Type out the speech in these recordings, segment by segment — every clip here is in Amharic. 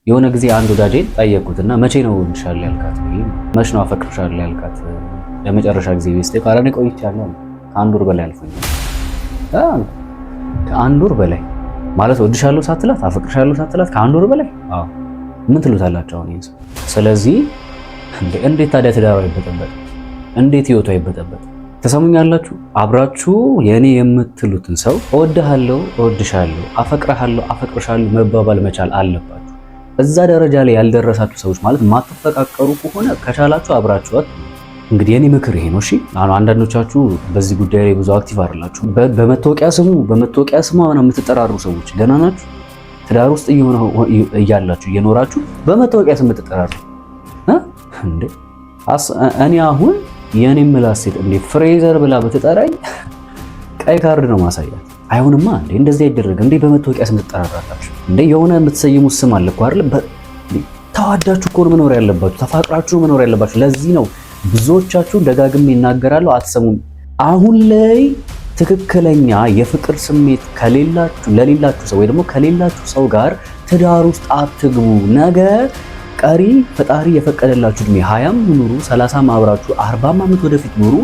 የሆነ ጊዜ አንድ ወዳጄን ጠየቅኩትና መቼ ነው እወድሻለሁ ያልካት? መቼ ነው አፈቅርሻለሁ ያልካት ለመጨረሻ ጊዜ ቢስቴ ካራኔ ቆይቻለሁ። ከአንድ ወር በላይ አልፎኛል። ከአንድ ወር በላይ ማለት እወድሻለሁ ሳትላት አፈቅርሻለሁ ሳትላት ከአንድ ወር በላይ አዎ። ምን ትሉታላችሁ አሁን ይሄን? ስለዚህ እንዴት ታዲያ ትዳሩ አይበጠበጥ? እንዴት ህይወቱ አይበጠበጥ? ተሰሙኛላችሁ? አብራችሁ የኔ የምትሉትን ሰው እወድሃለሁ፣ እወድሻለሁ፣ አፈቅርሃለሁ፣ አፈቅርሻለሁ መባባል መቻል አለባችሁ። እዛ ደረጃ ላይ ያልደረሳችሁ ሰዎች ማለት ማትፈቃቀሩ ከሆነ ከቻላችሁ አብራችኋት። እንግዲህ የኔ ምክር ይሄ ነው። እሺ አንዳንዶቻችሁ በዚህ ጉዳይ ላይ ብዙ አክቲቭ አይደላችሁ። በመታወቂያ ስሙ ምናምን የምትጠራሩ ሰዎች ገና ናችሁ። ትዳር ውስጥ እያላችሁ እየኖራችሁ በመታወቂያ ስም የምትጠራሩ እንዴ? እኔ አሁን የኔ ምላስ ሴት እንዴ ፍሬዘር ብላ በተጠራኝ ቀይ ካርድ ነው ማሳያት። አይሆንማ እንዴ እንደዚህ አይደረግ እንዴ። በመታወቂያ ስም ትጠራራላችሁ እንዴ? የሆነ የምትሰይሙት ስም አለ እኮ አይደል? ተዋዳችሁ እኮ ነው መኖር ያለባችሁ፣ ተፋቅራችሁ መኖር ያለባችሁ። ለዚህ ነው ብዙዎቻችሁ ደጋግሜ ይናገራሉ፣ አትሰሙም። አሁን ላይ ትክክለኛ የፍቅር ስሜት ለሌላችሁ ሰው ወይ ደግሞ ከሌላችሁ ሰው ጋር ትዳር ውስጥ አትግቡ። ነገ ቀሪ ፈጣሪ የፈቀደላችሁ እድሜ 20ም ኑሩ 30ም አብራችሁ 40 ዓመት ወደፊት ኑሩ።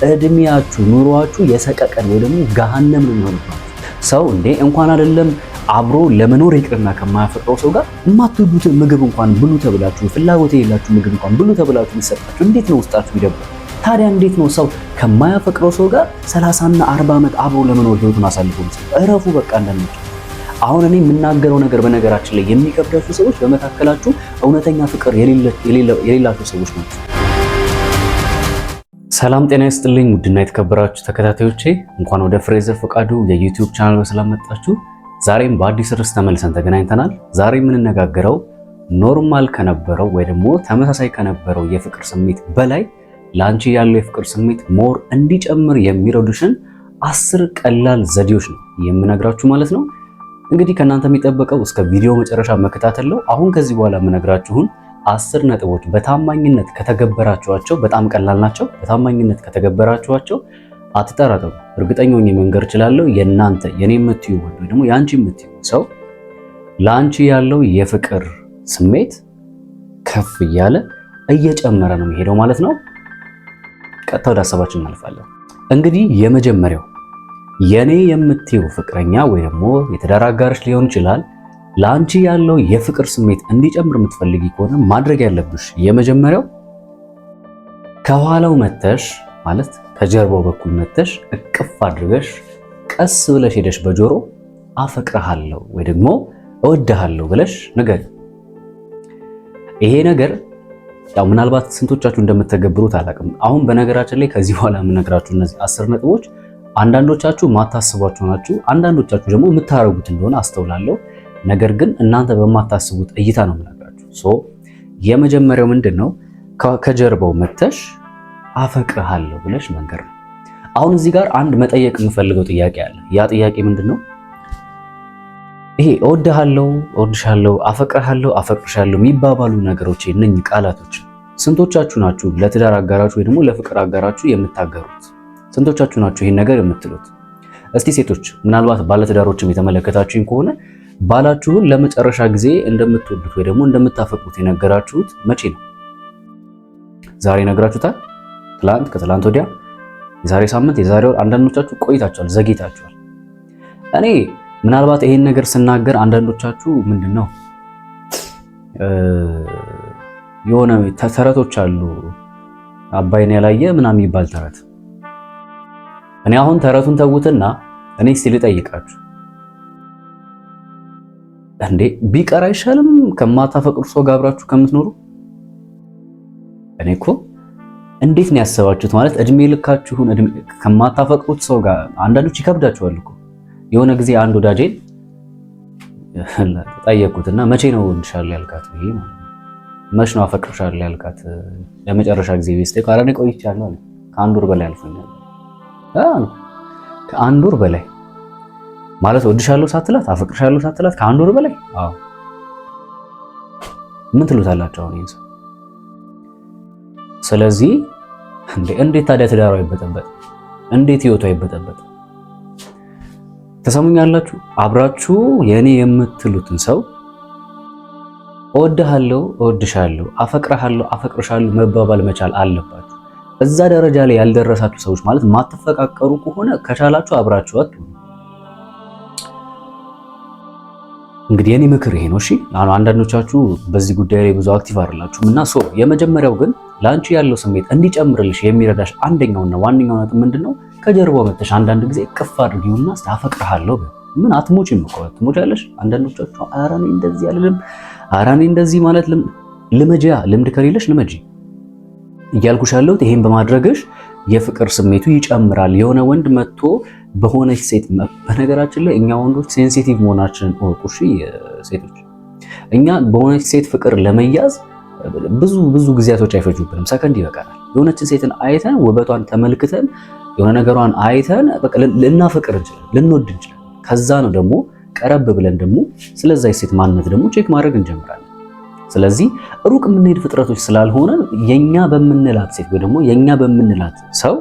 እድሜያችሁ ኑሯችሁ የሰቀቀን ወይ ደግሞ ገሃነም ነው የሚሆነው። ሰው እንዴ እንኳን አይደለም አብሮ ለመኖር ይቅርና ከማያፈቅረው ሰው ጋር የማትወዱትን ምግብ እንኳን ብሉ ተብላችሁ ፍላጎት የሌላችሁ ምግብ እንኳን ብሉ ተብላችሁ ሊሰጣችሁ እንዴት ነው ውስጣችሁ ይደብራል? ታዲያ እንዴት ነው ሰው ከማያፈቅረው ሰው ጋር 30 እና 40 ዓመት አብሮ ለመኖር ህይወቱን አሳልፎ ይሰጣል? እረፉ በቃ እንዳንመጭ። አሁን እኔ የምናገረው ነገር በነገራችን ላይ የሚከብዳችሁ ሰዎች በመካከላችሁ እውነተኛ ፍቅር የሌላችሁ ሰዎች ናቸው። ሰላም ጤና ይስጥልኝ ውድና የተከበራችሁ ተከታታዮቼ እንኳን ወደ ፍሬዘር ፈቃዱ የዩቲዩብ ቻናል በሰላም መጣችሁ። ዛሬም በአዲስ ርዕስ ተመልሰን ተገናኝተናል። ዛሬ የምንነጋገረው ኖርማል ከነበረው ወይ ደግሞ ተመሳሳይ ከነበረው የፍቅር ስሜት በላይ ለአንቺ ያለው የፍቅር ስሜት ሞር እንዲጨምር የሚረዱሽን 10 ቀላል ዘዴዎች ነው የምነግራችሁ ማለት ነው። እንግዲህ ከእናንተ የሚጠበቀው እስከ ቪዲዮ መጨረሻ መከታተል ነው። አሁን ከዚህ በኋላ የምነግራችሁን 10 ነጥቦች በታማኝነት ከተገበራችኋቸው በጣም ቀላል ናቸው። በታማኝነት ከተገበራችኋቸው አትጠራጠሩ። እርግጠኛ ሆኜ መንገር እችላለሁ የኔ የምትዩ ወይ ደግሞ የአንቺ የምትዩ ሰው ለአንቺ ያለው የፍቅር ስሜት ከፍ እያለ እየጨመረ ነው የሚሄደው ማለት ነው። ቀጥታ ወደ ሀሳባችን እናልፋለን። እንግዲህ የመጀመሪያው የኔ የምትዩ ፍቅረኛ ወይ ደግሞ የትዳር አጋርሽ ሊሆን ይችላል ለአንቺ ያለው የፍቅር ስሜት እንዲጨምር የምትፈልጊ ከሆነ ማድረግ ያለብሽ የመጀመሪያው ከኋላው መተሽ ማለት ከጀርባው በኩል መተሽ እቅፍ አድርገሽ ቀስ ብለሽ ሄደሽ በጆሮ አፈቅርሃለሁ ወይ ደግሞ እወድሃለሁ ብለሽ ንገሪ። ይሄ ነገር ያው ምናልባት ስንቶቻችሁ እንደምትተገብሩት አላውቅም። አሁን በነገራችን ላይ ከዚህ በኋላ የምነግራችሁ እነዚህ 10 ነጥቦች አንዳንዶቻችሁ ማታስቧቸው ናችሁ፣ አንዳንዶቻችሁ ደግሞ የምታረጉት እንደሆነ አስተውላለሁ። ነገር ግን እናንተ በማታስቡት እይታ ነው የምነግራችሁ። የመጀመሪያው ምንድነው? ከጀርባው መተሽ አፈቅርሃለሁ ብለሽ መንገር ነው። አሁን እዚህ ጋር አንድ መጠየቅ የምፈልገው ጥያቄ አለ። ያ ጥያቄ ምንድነው? ይሄ እወድሃለሁ፣ እወድሻለሁ፣ አፈቅርሃለሁ፣ አፈቅርሻለሁ የሚባባሉ ነገሮች እነኚህ ቃላቶች ስንቶቻችሁ ናችሁ ለትዳር አጋራችሁ ወይ ደግሞ ለፍቅር አጋራችሁ የምታገሩት? ስንቶቻችሁ ናችሁ ይሄን ነገር የምትሉት? እስቲ ሴቶች ምናልባት ባለትዳሮችም የተመለከታችሁኝ ከሆነ ባላችሁን ለመጨረሻ ጊዜ እንደምትወዱት ወይ ደግሞ እንደምታፈቅሩት የነገራችሁት መቼ ነው? ዛሬ ነግራችሁታል? ትላንት፣ ከትላንት ወዲያ፣ የዛሬ ሳምንት፣ የዛሬ ወር? አንዳንዶቻችሁ ቆይታችኋል፣ ዘግይታችኋል። እኔ ምናልባት ይሄን ነገር ስናገር አንዳንዶቻችሁ ምንድነው የሆነ ተረቶች አሉ አባይን ያላየ ምናምን የሚባል ተረት። እኔ አሁን ተረቱን ተውትና እኔ እስቲ ልጠይቃችሁ እንዴ ቢቀር አይሻልም ከማታፈቅሩ ሰው ጋር አብራችሁ ከምትኖሩ? እኔ እኮ እንዴት ነው ያሰባችሁት? ማለት እድሜ ልካችሁን ከማታፈቅሩት ሰው ጋር አንዳንዶች ይከብዳችኋል እኮ። የሆነ ጊዜ አንድ ወዳጄን ጠየቅኩትና መቼ ነው እወድሻለሁ ያልካት? ይሄ ማለት መቼ ነው አፈቅርሻለሁ ያልካት ለመጨረሻ ጊዜ ቢስቴ ካራኔ ቆይቻለሁ አለ። ከአንድ ወር በላይ አልፎኛል። ከአንድ ወር በላይ ማለት እወድሻለሁ ሳትላት አፈቅርሻለሁ ሳትላት ከአንድ ወር በላይ? አዎ። ምን ትሉታላችሁ አሁን ይሄን ሰው? ስለዚህ እንዴት ታዲያ ትዳሩ አይበጠበጥ? እንዴት ህይወቱ አይበጠበጥ? ተሰሙኛላችሁ? አብራችሁ የኔ የምትሉትን ሰው እወድሃለሁ፣ እወድሻለሁ፣ አፈቅርሃለሁ፣ አፈቅርሻለሁ መባባል መቻል አለባችሁ። እዛ ደረጃ ላይ ያልደረሳችሁ ሰዎች ማለት ማትፈቃቀሩ ከሆነ ከቻላችሁ አብራችሁ አትሁኑ። እንግዲህ የኔ ምክር ይሄ ነው። እሺ አንዳንዶቻችሁ በዚህ ጉዳይ ላይ ብዙ አክቲቭ አይደላችሁም እና የመጀመሪያው ግን ላንቺ ያለው ስሜት እንዲጨምርልሽ የሚረዳሽ አንደኛውና ዋነኛው ነጥብ ምንድነው? ከጀርባው መተሽ አንዳንድ ጊዜ ቅፍ አድርጊውና አፈቅርሃለሁ ምን አትሞጪም እኮ ትሞጫለሽ። አንዳንዶቻችሁ ኧረ እኔ እንደዚህ አይደለም፣ ኧረ እኔ እንደዚህ ማለት ልመጂያ ልምድ ከሌለሽ ልመጂ እያልኩሽ ያለሁት ይሄን በማድረግሽ የፍቅር ስሜቱ ይጨምራል። የሆነ ወንድ መጥቶ በሆነች ሴት በነገራችን ላይ እኛ ወንዶች ሴንሲቲቭ መሆናችንን እወቁሽ። ሴቶች እኛ በሆነች ሴት ፍቅር ለመያዝ ብዙ ጊዜያቶች አይፈጁብንም፣ ሰከንድ ይበቃናል። የሆነችን ሴትን አይተን ውበቷን ተመልክተን የሆነ ነገሯን አይተን በቃ ልናፈቅር እንችላለን፣ ልንወድ እንችላለን። ከዛ ነው ደግሞ ቀረብ ብለን ደግሞ ስለዛ ሴት ማንነት ደግሞ ቼክ ማድረግ እንጀምራለን። ስለዚህ ሩቅ የምንሄድ ፍጥረቶች ስላልሆነ የኛ በምንላት ሴት ወይ ደግሞ የኛ በምንላት ሰው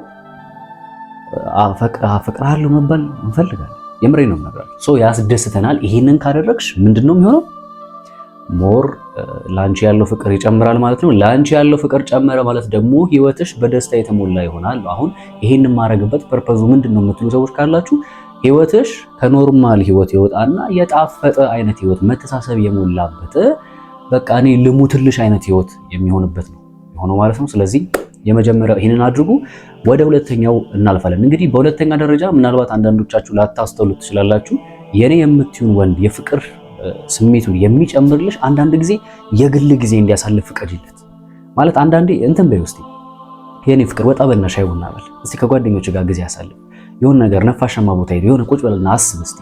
አፈቅርሃለሁ መባል እንፈልጋለን። የምሬን ነው የምነግራችሁ። ያስደስተናል። ይሄንን ካደረግሽ ምንድነው የሚሆነው? ሞር ላንቺ ያለው ፍቅር ይጨምራል ማለት ነው። ላንቺ ያለው ፍቅር ጨመረ ማለት ደግሞ ህይወትሽ በደስታ የተሞላ ይሆናል። አሁን ይሄንን ማድረግበት ፐርፐዙ ምንድነው የምትሉ ሰዎች ካላችሁ ህይወትሽ ከኖርማል ህይወት ይወጣና የጣፈጠ አይነት ህይወት፣ መተሳሰብ የሞላበት በቃ እኔ ልሙትልሽ አይነት ህይወት የሚሆንበት ነው የሆነው ማለት ነው። ስለዚህ የመጀመሪያው ይሄንን አድርጉ። ወደ ሁለተኛው እናልፋለን። እንግዲህ በሁለተኛ ደረጃ ምናልባት አንዳንዶቻችሁ ላታስተውሉት ትችላላችሁ። የኔ የምትዩን ወንድ የፍቅር ስሜቱን የሚጨምርልሽ አንዳንድ ጊዜ የግል ጊዜ እንዲያሳልፍ ፍቀጂለት። ማለት አንዳንዴ እንትን በይ ውስጥ የኔ ፍቅር ወጣ በልና ሻይ ቡና በል እስቲ፣ ከጓደኞች ጋር ጊዜ ያሳልፍ፣ የሆነ ነገር ነፋሻማ ቦታ ሄድ፣ የሆነ ቁጭ በልና አስብ እስቲ፣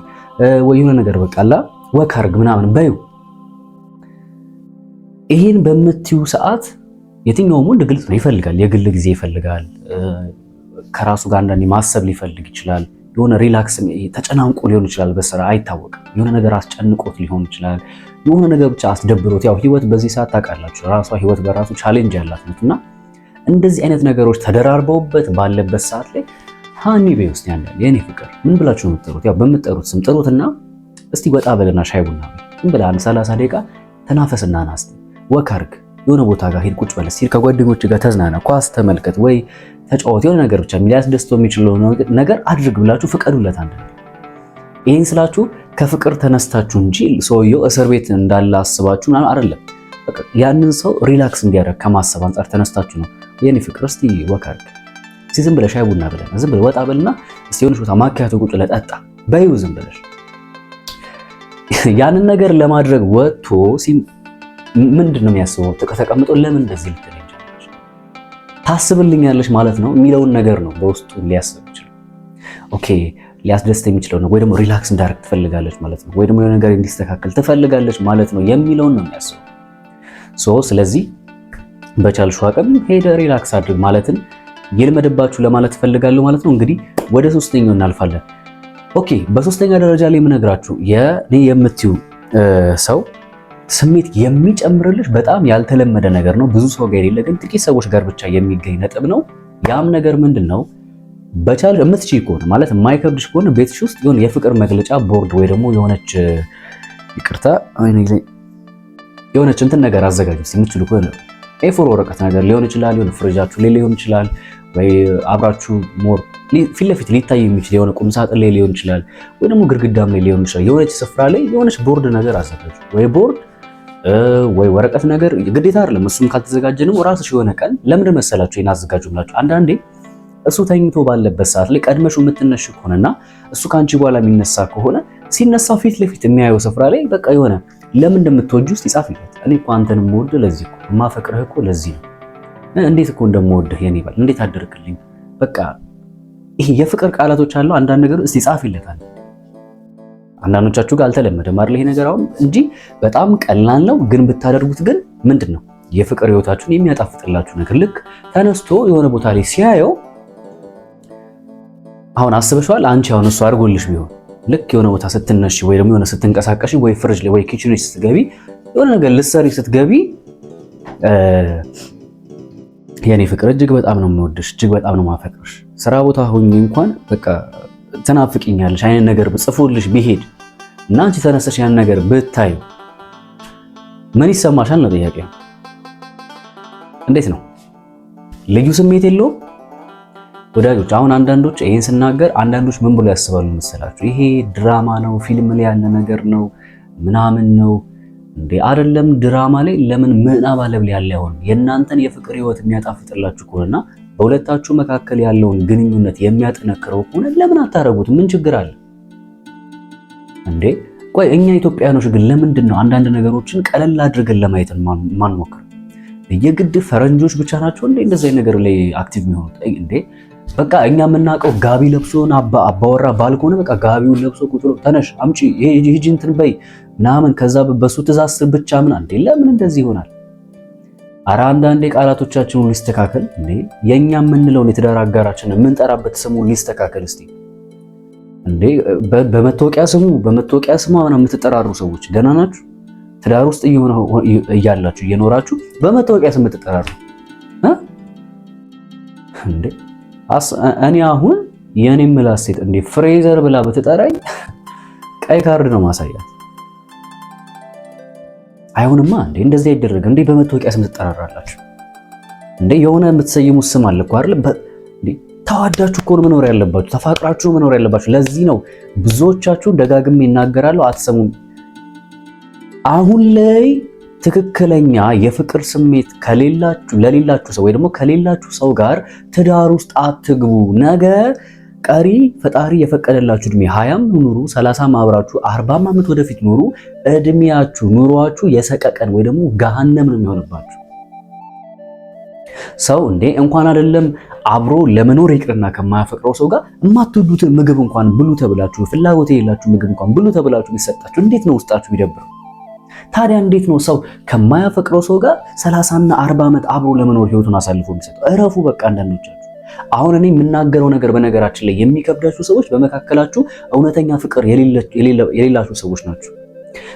ወይ የሆነ ነገር በቃላ ወክ አድርግ ምናምን በዩ። ይሄን በምትዩ ሰዓት የትኛውም ወንድ ግልጽ ነው ይፈልጋል፣ የግል ጊዜ ይፈልጋል። ከራሱ ጋር አንዳንዴ ማሰብ ሊፈልግ ይችላል። የሆነ ሪላክስ ተጨናንቆ ሊሆን ይችላል፣ በስራ አይታወቅም። የሆነ ነገር አስጨንቆት ሊሆን ይችላል። የሆነ ነገር ብቻ አስደብሮት፣ ያው ህይወት በዚህ ሰዓት ታውቃላችሁ፣ ራሷ ህይወት በራሱ ቻሌንጅ ያላት ነውና እንደዚህ አይነት ነገሮች ተደራርበውበት ባለበት ሰዓት ላይ ሃኒ ቤ ውስጥ ያለ የኔ ፍቅር ምን ብላችሁ ነው የምትጠሩት? ያው በምትጠሩት ስም ጥሩትና እስቲ ወጣ በልና ሻይ ቡና ምን ብላ 30 ደቂቃ ተናፈስና ናስቲ ወክ አድርግ፣ የሆነ ቦታ ጋር ሄድ፣ ቁጭ በል እስቲ፣ ከጓደኞች ጋር ተዝናና፣ ኳስ ተመልከት፣ ወይ ተጫወት፣ የሆነ ነገር ብቻ ሊያስደስተው የሚችለው ነገር አድርግ ብላችሁ ፍቀዱለት። አንድ ይሄን ስላችሁ ከፍቅር ተነስታችሁ እንጂ ሰውየው እስር ቤት እንዳለ አስባችሁ አይደለም። በቃ ያንን ሰው ሪላክስ እንዲያደርግ ከማሰብ አንጻር ተነስታችሁ ነው። የኔ ፍቅር እስቲ ወክ አድርግ፣ እስቲ ዝም ብለሽ ሻይ ቡና ብለና ዝም ብለሽ ወጣ በልና እስቲ የሆነች ቦታ ማኪያቶ ቁጭ ለጠጣ በይው ዝም ብለሽ። ያንን ነገር ለማድረግ ወጥቶ ምንድን ነው የሚያስበው? ተቀምጦ ለምን እንደዚህ ልትለኝ ታስብልኛለሽ ማለት ነው የሚለውን ነገር ነው በውስጡ ሊያስብ ይችላል። ኦኬ ሊያስደስት የሚችለው ነው ወይ ደግሞ ሪላክስ እንዳደርግ ትፈልጋለች ማለት ነው ወይ ደግሞ የሆነ ነገር እንዲስተካከል ትፈልጋለች ማለት ነው የሚለውን ነው የሚያስበው። ስለዚህ በቻልሽው አቅም ሄደ ሪላክስ አድርግ ማለትን ይልመድባችሁ ለማለት ፈልጋለሁ ማለት ነው። እንግዲህ ወደ ሶስተኛው እናልፋለን። ኦኬ በሶስተኛ ደረጃ ላይ የምነግራችሁ የኔ የምትዩ ሰው ስሜት የሚጨምርልሽ በጣም ያልተለመደ ነገር ነው። ብዙ ሰው ጋር የሌለ ግን ጥቂት ሰዎች ጋር ብቻ የሚገኝ ነጥብ ነው። ያም ነገር ምንድነው? በቻል የምትችይ ከሆነ ማለት የማይከብድሽ ከሆነ ቤትሽ ውስጥ የሆነ የፍቅር መግለጫ ቦርድ ወይ ደግሞ የሆነች ይቅርታ የሆነች እንትን ነገር አዘጋጁ። የምትችሉ ከሆነ ኤፎር ወረቀት ነገር ሊሆን ይችላል፣ የሆነ ፍሪጃችሁ ላይ ሊሆን ይችላል፣ ወይ አብራችሁ ሞር ፊት ለፊት ሊታይ የሚችል የሆነ ቁም ሳጥን ላይ ሊሆን ይችላል፣ ወይ ደግሞ ግድግዳም ላይ ሊሆን ይችላል። የሆነች ስፍራ ላይ የሆነች ቦርድ ነገር አዘጋጁ። ወይ ቦርድ ወይ ወረቀት ነገር ግዴታ አይደለም። እሱም ካልተዘጋጀንም ራስሽ የሆነ ቀን ለምን መሰላችሁ ይናዘጋጁላችሁ። አንዳንዴ እሱ ተኝቶ ባለበት ሰዓት ላይ ቀድመሽ የምትነሽ ከሆነና እሱ ካንቺ በኋላ የሚነሳ ከሆነ ሲነሳ ፊት ለፊት የሚያየው ስፍራ ላይ በቃ የሆነ ለምን እንደምትወጂ ውስጥ ይጻፍለት። እኔ እኮ አንተን የምወድህ ለዚህ እኮ የማፈቅርህ እኮ ለዚህ ነው። እንዴት እኮ እንደምወድህ የኔ ባል እንዴት አደርክልኝ። በቃ ይሄ የፍቅር ቃላቶች አሉ። አንዳንድ ነገር እስቲ ጻፊለታል። አንዳንዶቻችሁ ጋር አልተለመደም አይደል ይሄ ነገር አሁን እንጂ በጣም ቀላል ነው። ግን ብታደርጉት ግን ምንድነው የፍቅር ህይወታችሁን የሚያጣፍጥላችሁ ነገር። ልክ ተነስቶ የሆነ ቦታ ላይ ሲያየው አሁን አስበሽዋል። አንቺ አሁን እሱ አድርጎልሽ ቢሆን ልክ የሆነ ቦታ ስትነሺ ወይ ደግሞ የሆነ ስትንቀሳቀሺ ወይ ፍሪጅ ላይ ወይ ኪችን ውስጥ ስትገቢ የሆነ ነገር ልትሰሪ ስትገቢ የኔ ፍቅር እጅግ በጣም ነው የምወድሽ፣ እጅግ በጣም ነው የማፈቅርሽ፣ ስራ ቦታ ሆኜ እንኳን በቃ ትናፍቂኛለሽ አይነት ነገር ጽፎልሽ ቢሄድ እና አንቺ ተነስተሽ ያን ነገር ብታዩ ምን ይሰማሻል ነው ጥያቄው። እንዴት ነው? ልዩ ስሜት የለውም ወዳጆች? አሁን አንዳንዶች ይሄን ስናገር አንዳንዶች ምን ብሎ ያስባሉ መሰላችሁ? ይሄ ድራማ ነው፣ ፊልም ላይ ያለ ነገር ነው ምናምን ነው እንዴ? አይደለም። ድራማ ላይ ለምን ምዕራብ ዓለም ላይ ያለ አይሆንም? የእናንተን የፍቅር ህይወት የሚያጣፍጥላችሁ ከሆነና በሁለታችሁ መካከል ያለውን ግንኙነት የሚያጠነክረው ከሆነ ለምን አታረጉት? ምን ችግር አለ እንዴ? ቆይ እኛ ኢትዮጵያኖች ግን ለምንድን ነው አንዳንድ ነገሮችን ቀለል አድርገን ለማየት ማንሞክር? የግድ ፈረንጆች ብቻ ናቸው እንዴ እንደዚህ ነገር ላይ አክቲቭ የሚሆኑት እንዴ? በቃ እኛ የምናውቀው ጋቢ ለብሶን አባወራ ባል ከሆነ በቃ ጋቢውን ለብሶ ቁጥሩ ተነሽ አምጪ ሂጂ እንትን በይ ምናምን ከዛ በሱ ትእዛዝ ብቻ ምን እንዴ? ለምን እንደዚህ ይሆናል? ኧረ አንዳንዴ ቃላቶቻችንን ሊስተካከል እንዴ? የኛ የምንለውን የትዳር አጋራችንን የምንጠራበት ስሙ ሊስተካከል እስቲ እንዴ። በመታወቂያ ስሙ ምናምን የምትጠራሩ ሰዎች ደህና ናችሁ? ትዳር ውስጥ እያላችሁ እየኖራችሁ በመታወቂያ ስም የምትጠራሩ እንዴ? እኔ አሁን የኔ ምላስ ሴት እንዴ ፍሬዘር ብላ በተጠራኝ ቀይ ካርድ ነው ማሳያት። አይሆንማ እንዴ እንደዚህ አይደረግ እንዴ። በመታወቂያ ስም ትጠራራላችሁ እንዴ? የሆነ የምትሰይሙት ስም አለ እኮ አይደል? እንዴ ተዋዳችሁ እኮ ነው መኖር ያለባችሁ፣ ተፋቅራችሁ መኖር ያለባችሁ። ለዚህ ነው ብዙዎቻችሁ ደጋግሜ ይናገራለሁ አትሰሙም። አሁን ላይ ትክክለኛ የፍቅር ስሜት ለሌላችሁ ሰው ወይ ደግሞ ከሌላችሁ ሰው ጋር ትዳር ውስጥ አትግቡ። ነገ ቀሪ ፈጣሪ የፈቀደላችሁ እድሜ 20ም ኑሩ 30ም አብራችሁ 40ም ዓመት ወደፊት ኑሩ። እድሜያችሁ ኑሯችሁ የሰቀቀን ወይ ደግሞ ገሃነም ነው የሚሆንባችሁ። ሰው እንዴ እንኳን አይደለም አብሮ ለመኖር ይቅርና ከማያፈቅረው ሰው ጋር የማትወዱትን ምግብ እንኳን ብሉ ተብላችሁ ፍላጎት የሌላችሁ ምግብ እንኳን ብሉ ተብላችሁ ቢሰጣችሁ እንዴት ነው ውስጣችሁ ቢደብረው? ታዲያ እንዴት ነው ሰው ከማያፈቅረው ሰው ጋር 30 እና 40 ዓመት አብሮ ለመኖር ህይወቱን አሳልፎ የሚሰጠው? እረፉ በቃ አንዳንዶቻችሁ። አሁን እኔ የምናገረው ነገር በነገራችን ላይ የሚከብዳችሁ ሰዎች በመካከላችሁ እውነተኛ ፍቅር የሌላችሁ ሰዎች ናቸው።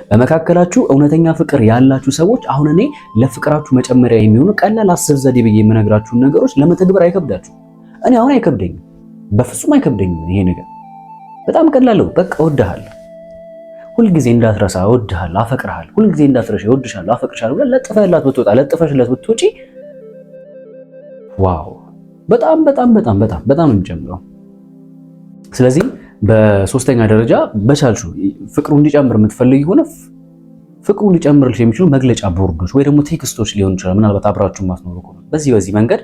በመካከላችሁ እውነተኛ ፍቅር ያላችሁ ሰዎች አሁን እኔ ለፍቅራችሁ መጨመሪያ የሚሆኑ ቀላል 10 ዘዴ ብዬ የምነግራችሁን ነገሮች ለመተግበር አይከብዳችሁ። እኔ አሁን አይከብደኝም፣ በፍጹም አይከብደኝም። ይሄ ነገር በጣም ቀላል ነው። በቃ እወድሃለሁ፣ ሁልጊዜ እንዳትረሳ እወድሃለሁ፣ አፈቅርሃለሁ፣ ሁልጊዜ እንዳትረሳ እወድሻለሁ፣ አፈቅርሻለሁ ብለህ ለጥፈሽላት ብትወጪ ዋው በጣም በጣም በጣም በጣም በጣም ነው የሚጨምረው። ስለዚህ በሶስተኛ ደረጃ በቻልሹ ፍቅሩ እንዲጨምር የምትፈልጊ ሆነ ፍቅሩ ሊጨምርልሽ የሚችሉ መግለጫ ቦርዶች ወይ ደግሞ ቴክስቶች ሊሆን ይችላል። ምናልባት አብራችሁ ማትኖሩ ከሆነ በዚህ መንገድ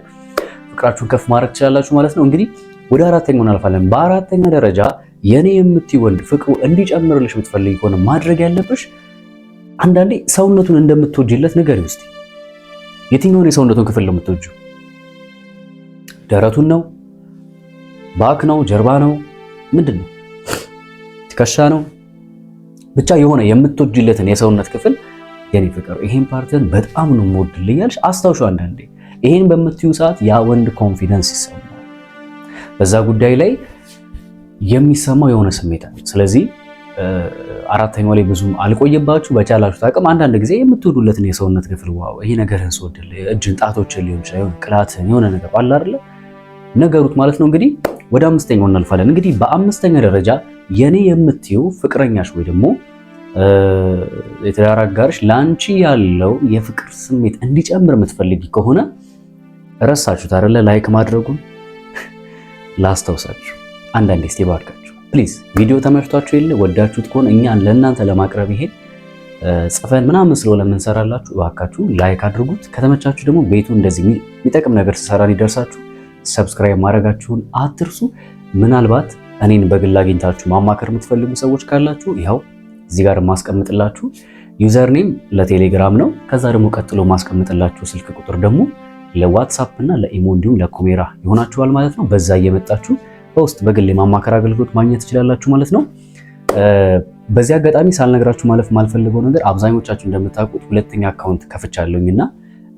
ፍቅራችሁን ከፍ ማድረግ ትችላላችሁ ማለት ነው። እንግዲህ ወደ አራተኛው እናልፋለን። በአራተኛ ደረጃ የኔ የምትይ ወንድ ፍቅሩ እንዲጨምርልሽ የምትፈልጊ ከሆነ ማድረግ ያለብሽ አንዳንዴ ሰውነቱን እንደምትወጂለት ንገሪው እስቲ። የትኛውን የሰውነቱን ክፍል ነው የምትወጂው? ደረቱን ነው? ባክ ነው? ጀርባ ነው? ምንድን ነው? ትከሻ ነው? ብቻ የሆነ የምትወጂለትን የሰውነት ክፍል የኔ ፍቅር ይሄን ፓርትን በጣም ነው የምወድልህ እያልሽ አስታውሹ። አንዳንዴ ይሄን በምትዩ ሰዓት ያ ወንድ ኮንፊደንስ ይሰማል። በዛ ጉዳይ ላይ የሚሰማው የሆነ ስሜት አለ። ስለዚህ አራተኛው ላይ ብዙም አልቆየባችሁ። በቻላችሁት አቅም አንዳንድ ጊዜ የምትወዱለትን የሰውነት ክፍል ዋው ይሄ ነገርህን ስወድልህ እጅን፣ ጣቶችን ሊሆን ይችላል የሆነ ቅላትን የሆነ ነገር አለ አይደለ ነገሩት ማለት ነው። እንግዲህ ወደ አምስተኛው እናልፋለን። እንግዲህ በአምስተኛ ደረጃ የኔ የምትይው ፍቅረኛሽ ወይ ደግሞ የትዳር አጋርሽ ላንቺ ያለው የፍቅር ስሜት እንዲጨምር የምትፈልጊ ከሆነ ረሳችሁት አይደለ ላይክ ማድረጉን ላስታውሳችሁ። አንዳንዴ እስቲ ባርካችሁ ፕሊዝ ቪዲዮ ተመችቷችሁ የለ ወዳችሁት ከሆነ እኛን ለእናንተ ለማቅረብ ይሄን ጽፈን ምናምን ስለሆነ የምንሰራላችሁ እባካችሁ ላይክ አድርጉት። ከተመቻችሁ ደግሞ ቤቱ እንደዚህ የሚጠቅም ነገር ስሰራ እንዲደርሳችሁ ሰብስክራይብ ማድረጋችሁን አትርሱ። ምናልባት እኔን በግል አግኝታችሁ ማማከር የምትፈልጉ ሰዎች ካላችሁ ይኸው እዚህ ጋር ማስቀምጥላችሁ ዩዘር ኔም ለቴሌግራም ነው። ከዛ ደግሞ ቀጥሎ ማስቀምጥላችሁ ስልክ ቁጥር ደግሞ ለዋትሳፕ እና ለኢሞ እንዲሁም ለኮሜራ ይሆናችኋል ማለት ነው። በዛ እየመጣችሁ በውስጥ በግል የማማከር አገልግሎት ማግኘት ትችላላችሁ ማለት ነው። በዚህ አጋጣሚ ሳልነግራችሁ ማለፍ ማልፈልገው ነገር አብዛኞቻችሁ እንደምታውቁት ሁለተኛ አካውንት ከፍቻለሁኝና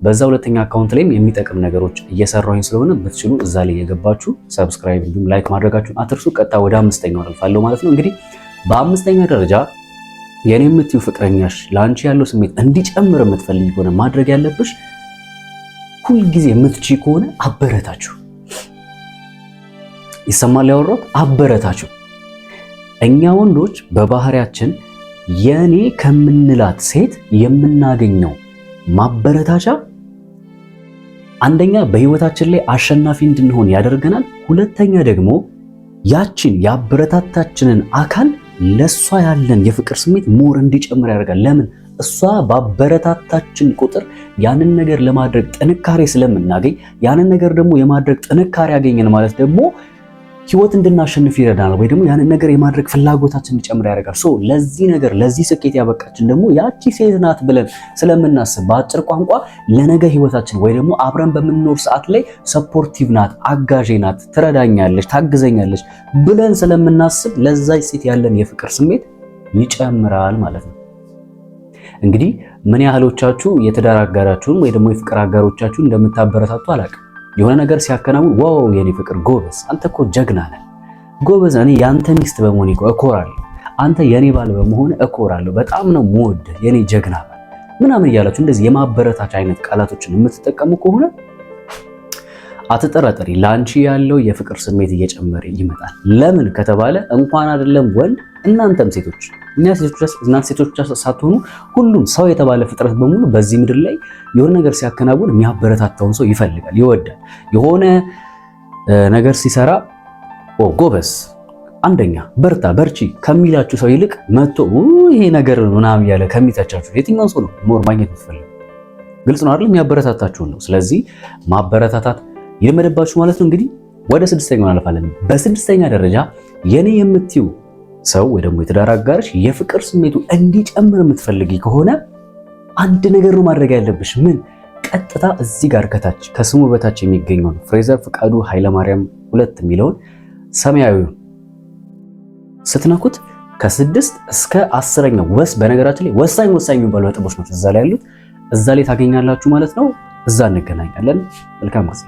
በዛ ሁለተኛ አካውንት ላይም የሚጠቅም ነገሮች እየሰራሁኝ ስለሆነ ብትችሉ እዛ ላይ የገባችሁ ሰብስክራይብ እንዲሁም ላይክ ማድረጋችሁን አትርሱ። ቀጥታ ወደ አምስተኛው አልፋለሁ ማለት ነው። እንግዲህ በአምስተኛ ደረጃ የኔ የምትይው ፍቅረኛሽ ለአንቺ ያለው ስሜት እንዲጨምር የምትፈልጊ ከሆነ ማድረግ ያለብሽ ሁልጊዜ የምትችይ ከሆነ አበረታችሁ። ይሰማል ያወራሁት? አበረታችሁ። እኛ ወንዶች በባህሪያችን የኔ ከምንላት ሴት የምናገኘው ማበረታቻ አንደኛ በህይወታችን ላይ አሸናፊ እንድንሆን ያደርገናል። ሁለተኛ ደግሞ ያችን ያበረታታችንን አካል ለሷ ያለን የፍቅር ስሜት ሞር እንዲጨምር ያደርጋል። ለምን? እሷ ባበረታታችን ቁጥር ያንን ነገር ለማድረግ ጥንካሬ ስለምናገኝ፣ ያንን ነገር ደግሞ የማድረግ ጥንካሬ ያገኘን ማለት ደግሞ ህይወት እንድናሸንፍ ይረዳናል፣ ወይ ደግሞ ያንን ነገር የማድረግ ፍላጎታችን እንዲጨምር ያደርጋል። ለዚህ ነገር ለዚህ ስኬት ያበቃችን ደግሞ ያቺ ሴት ናት ብለን ስለምናስብ፣ በአጭር ቋንቋ ለነገ ህይወታችን ወይ ደግሞ አብረን በምንኖር ሰዓት ላይ ሰፖርቲቭ ናት፣ አጋዤ ናት፣ ትረዳኛለች፣ ታግዘኛለች ብለን ስለምናስብ ለዛች ሴት ያለን የፍቅር ስሜት ይጨምራል ማለት ነው። እንግዲህ ምን ያህሎቻችሁ የትዳር አጋራችሁን ወይ ደግሞ የፍቅር አጋሮቻችሁን እንደምታበረታቱ አላውቅም። የሆነ ነገር ሲያከናውን ዋው የኔ ፍቅር ጎበዝ፣ አንተ እኮ ጀግና ነህ፣ ጎበዝ፣ እኔ ያንተ ሚስት በመሆኔ እኮራለሁ፣ አንተ የኔ ባል በመሆን እኮራለሁ፣ በጣም ነው የምወድህ የኔ ጀግና ባል ምናምን እያላችሁ እንደዚህ የማበረታቻ አይነት ቃላቶችን የምትጠቀሙ ከሆነ አትጠራጠሪ፣ ላንቺ ያለው የፍቅር ስሜት እየጨመረ ይመጣል። ለምን ከተባለ እንኳን አይደለም ወንድ፣ እናንተም ሴቶች፣ እናንተ ሴቶች ብቻ ሳትሆኑ ሁሉም ሰው የተባለ ፍጥረት በሙሉ በዚህ ምድር ላይ የሆነ ነገር ሲያከናውን የሚያበረታታውን ሰው ይፈልጋል፣ ይወዳል። የሆነ ነገር ሲሰራ ጎበዝ፣ አንደኛ፣ በርታ፣ በርቺ ከሚላችሁ ሰው ይልቅ መጥቶ ይሄ ነገር ምናምን እያለ ከሚተቻችሁ የትኛውን ሰው ነው ሞር ማግኘት የምትፈልጉ? ግልጽ ነው አይደል? የሚያበረታታችሁን ነው። ስለዚህ ማበረታታት ይለመደባችሁ ማለት ነው። እንግዲህ ወደ ስድስተኛው እናልፋለን። በስድስተኛ ደረጃ የኔ የምትዩ ሰው ወይ ደግሞ የትዳር አጋርሽ የፍቅር ስሜቱ እንዲጨምር የምትፈልጊ ከሆነ አንድ ነገር ነው ማድረግ ያለብሽ። ምን? ቀጥታ እዚህ ጋር ከታች ከስሙ በታች የሚገኘውን ፍሬዘር ፍቃዱ ኃይለማርያም 2 የሚለውን ሰማያዊውን ስትነኩት ከ6 እስከ 10ኛው በነገራችን ላይ ወሳኝ የሚባሉ ነጥቦች ናቸው እዛ ላይ ያሉት። እዛ ላይ ታገኛላችሁ ማለት ነው። እዛ እንገናኛለን። መልካም ጊዜ